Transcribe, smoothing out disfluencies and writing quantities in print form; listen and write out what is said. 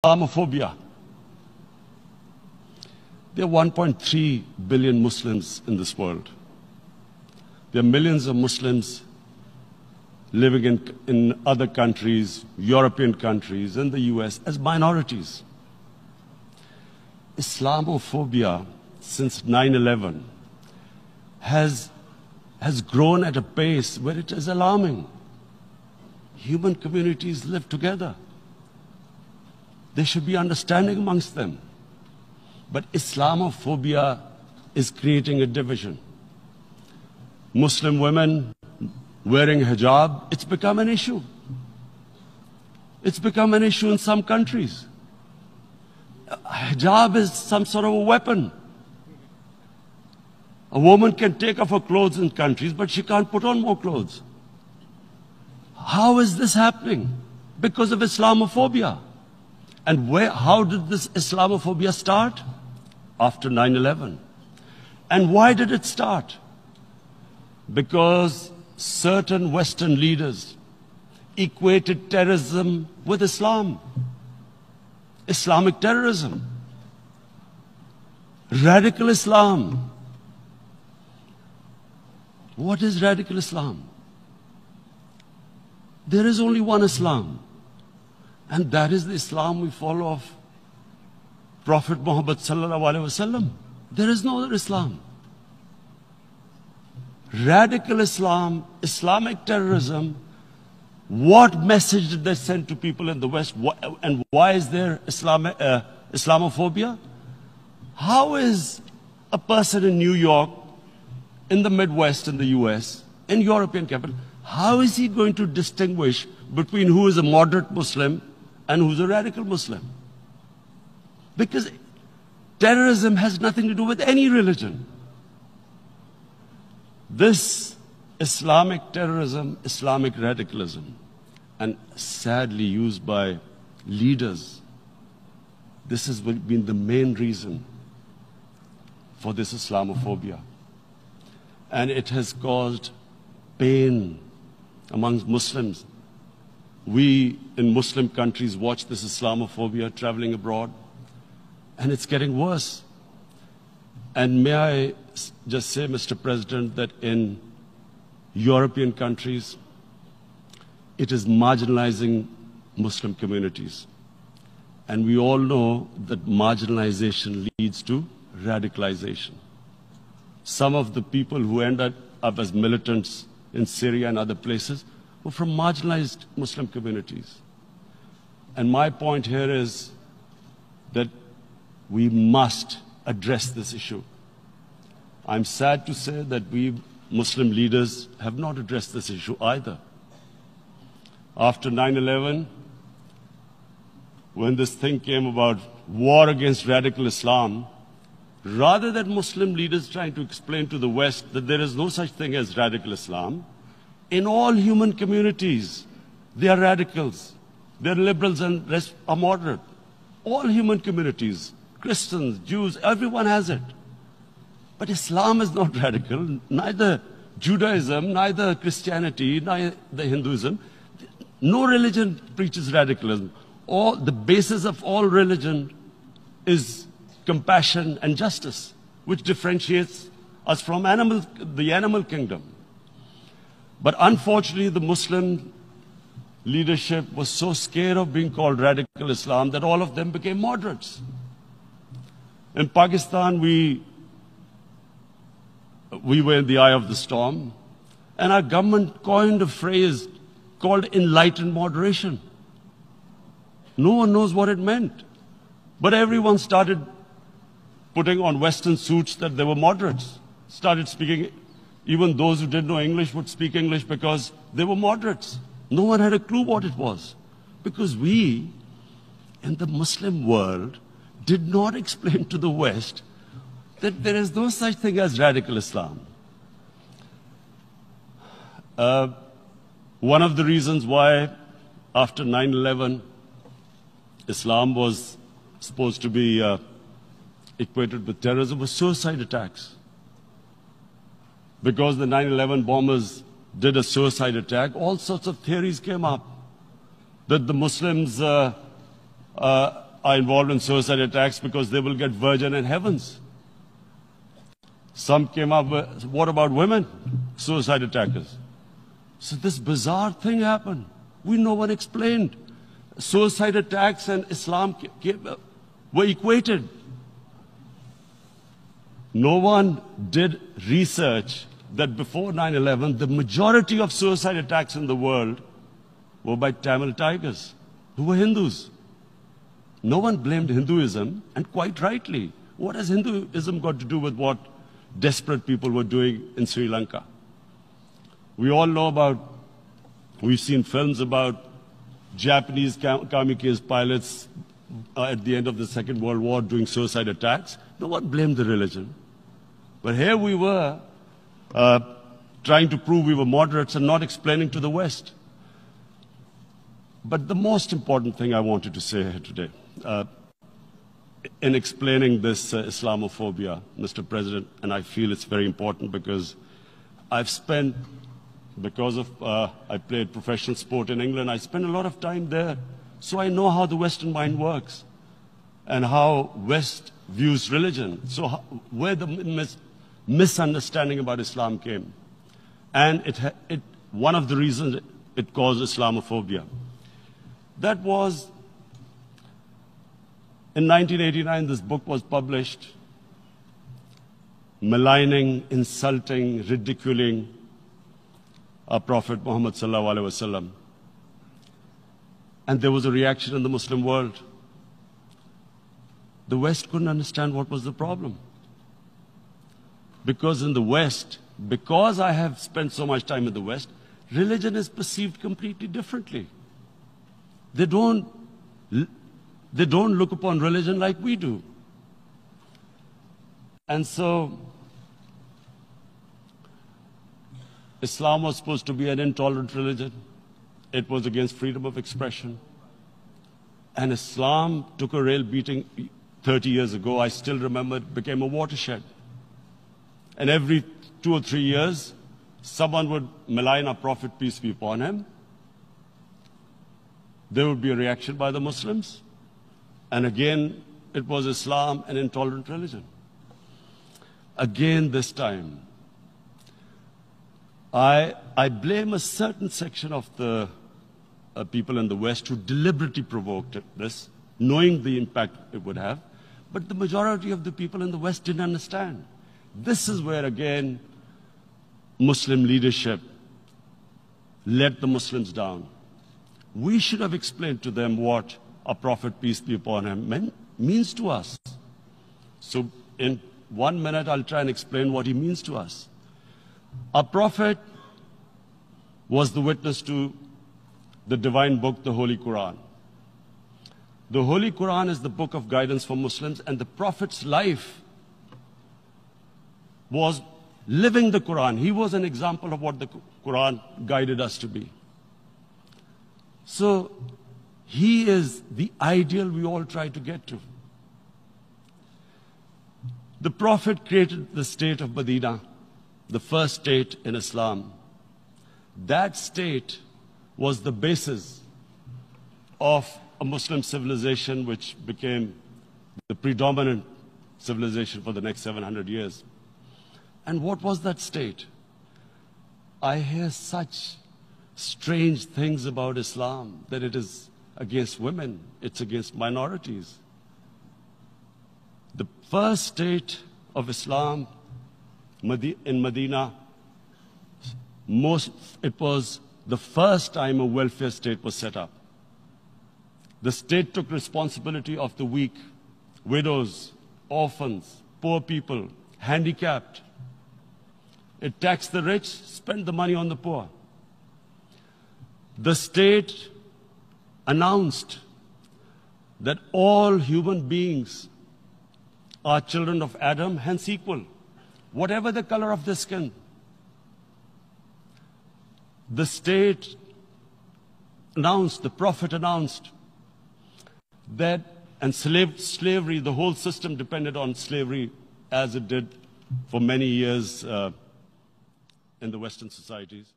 Islamophobia. There are 1.3 billion Muslims in this world. There are millions of Muslims living in other countries, European countries, and the US as minorities. Islamophobia since 9/11 has grown at a pace where it is alarming. Human communities live together. There should be understanding amongst them. But Islamophobia is creating a division. Muslim women wearing hijab, it's become an issue. It's become an issue in some countries. Hijab is some sort of a weapon. A woman can take off her clothes in countries, but she can't put on more clothes. How is this happening? Because of Islamophobia. And how did this Islamophobia start? After 9/11. And why did it start? Because certain Western leaders equated terrorism with Islam. Islamic terrorism. Radical Islam. What is radical Islam? There is only one Islam. And that is the Islam we follow of Prophet Muhammad sallallahu alaihi wasallam. There is no other Islam. Radical Islam, Islamic terrorism, what message did they send to people in the West? And why is there Islamophobia? How is a person in New York, in the Midwest, in the US, in European capital, how is he going to distinguish between who is a moderate Muslim and who's a radical Muslim? Because terrorism has nothing to do with any religion. This Islamic terrorism, Islamic radicalism, and sadly used by leaders, this has been the main reason for this Islamophobia. And it has caused pain amongst Muslims. We in Muslim countries watch this Islamophobia traveling abroad, and it's getting worse. And may I just say, Mr. President, that in European countries, it is marginalizing Muslim communities. And we all know that marginalization leads to radicalization. Some of the people who ended up as militants in Syria and other places were from marginalized Muslim communities. And my point here is that we must address this issue. I'm sad to say that we Muslim leaders have not addressed this issue either. After 9/11, when this thing came about war against radical Islam, rather than Muslim leaders trying to explain to the West that there is no such thing as radical Islam, in all human communities, they are radicals. They are liberals and rest are moderate. All human communities, Christians, Jews, everyone has it. But Islam is not radical, neither Judaism, neither Christianity, neither Hinduism. No religion preaches radicalism. The basis of all religion is compassion and justice, which differentiates us from the animal kingdom. But unfortunately, the Muslim leadership was so scared of being called radical Islam that all of them became moderates. In Pakistan, we were in the eye of the storm, and our government coined a phrase called enlightened moderation. No one knows what it meant, but everyone started putting on Western suits that they were moderates, started speaking. Even those who didn't know English would speak English because they were moderates. No one had a clue what it was, because we, in the Muslim world, did not explain to the West that there is no such thing as radical Islam. One of the reasons why, after 9/11, Islam was supposed to be equated with terrorism was suicide attacks. Because the 9/11 bombers did a suicide attack, all sorts of theories came up that the Muslims are involved in suicide attacks because they will get virgin in heavens. Some came up with, what about women, suicide attackers? So this bizarre thing happened. No one explained. Suicide attacks and Islam were equated. No one did research that before 9/11, the majority of suicide attacks in the world were by Tamil Tigers, who were Hindus. No one blamed Hinduism, and quite rightly. What has Hinduism got to do with what desperate people were doing in Sri Lanka? We all know about, we've seen films about Japanese kamikaze pilots at the end of the Second World War doing suicide attacks. No one blamed the religion. But here we were trying to prove we were moderates and not explaining to the West. But the most important thing I wanted to say here today, in explaining this Islamophobia, Mr. President, and I feel it's very important because I've spent, because of I played professional sport in England, I spent a lot of time there, so I know how the Western mind works and how West views religion. So where the misunderstanding about Islam came. And one of the reasons it caused Islamophobia. That was, in 1989, this book was published, maligning, insulting, ridiculing our Prophet Muhammad sallallahu alaihi wasallam. And there was a reaction in the Muslim world. The West couldn't understand what was the problem. Because in the West, because I have spent so much time in the West, religion is perceived completely differently. They don't look upon religion like we do. And so, Islam was supposed to be an intolerant religion. It was against freedom of expression. And Islam took a real beating 30 years ago. I still remember it became a watershed. And every 2 or 3 years, someone would malign our Prophet, peace be upon him. There would be a reaction by the Muslims. And again, it was Islam, an intolerant religion. Again, this time, I blame a certain section of the people in the West who deliberately provoked this, knowing the impact it would have. But the majority of the people in the West didn't understand. This is where, again, Muslim leadership let the Muslims down. We should have explained to them what our Prophet, peace be upon him, means to us. So in 1 minute, I'll try and explain what he means to us. Our Prophet was the witness to the divine book, the Holy Quran. The Holy Quran is the book of guidance for Muslims, and the Prophet's life was living the Quran. He was an example of what the Quran guided us to be. So he is the ideal we all try to get to. The Prophet created the state of Medina, the first state in Islam. That state was the basis of a Muslim civilization which became the predominant civilization for the next 700 years. And what was that state? I hear such strange things about Islam, that it is against women, it's against minorities. The first state of Islam in Medina, it was the first time a welfare state was set up. The state took responsibility of the weak, widows, orphans, poor people, handicapped. It taxed the rich, spent the money on the poor. The state announced that all human beings are children of Adam, hence equal, whatever the color of their skin. The state announced, the Prophet announced that, and slavery, the whole system depended on slavery as it did for many years in the Western societies.